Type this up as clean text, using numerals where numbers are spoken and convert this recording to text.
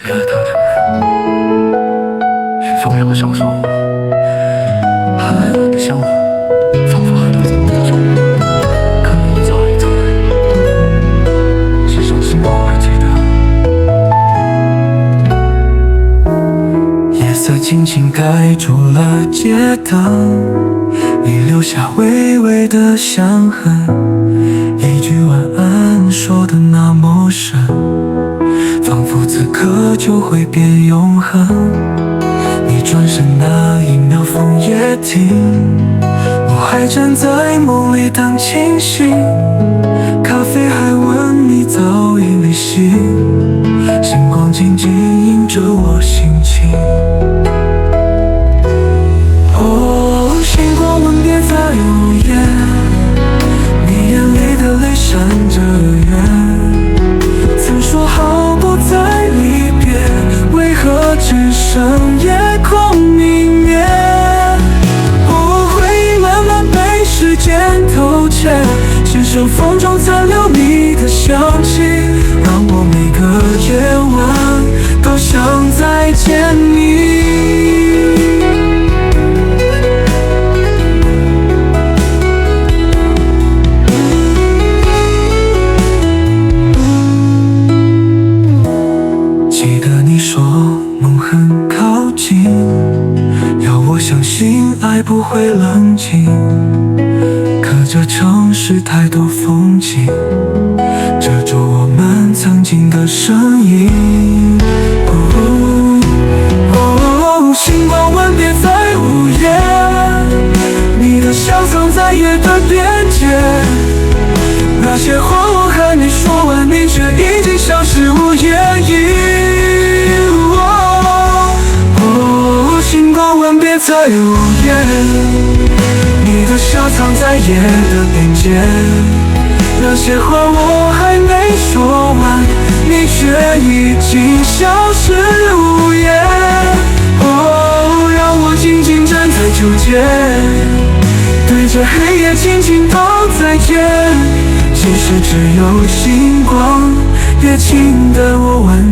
别的他是风声的相守，寒冷的向往，仿佛很多次的重可能一早一早是伤心我还记得。夜色轻轻盖住了街灯，你留下微微的伤痕，一句晚安说的那么深，仿佛此刻就会变永恒。你转身那一秒风也停，我还站在梦里等清醒，咖啡还问你早已离席，星光静静映着我心情。哦，星光吻别在午夜，你眼里的泪闪着月，曾说好不再离别，为何只剩夜空明灭？回忆慢慢被时间偷窃，只剩风中残留你的香气，让我每个夜晚都想再见你。记得你说梦很靠近，要我相信爱不会冷静，可这城市太多风景，遮住我们曾经的身影。星光吻别在午夜，你的笑藏在夜的边界，那些话我还没说完，你却已经消失无影。星光吻别在午夜，你的笑藏在夜的边界，那些话我还没说完，你却已经消失无影。让我静静站在纠结，对着黑夜轻轻道再见，其实只有星光也轻得我万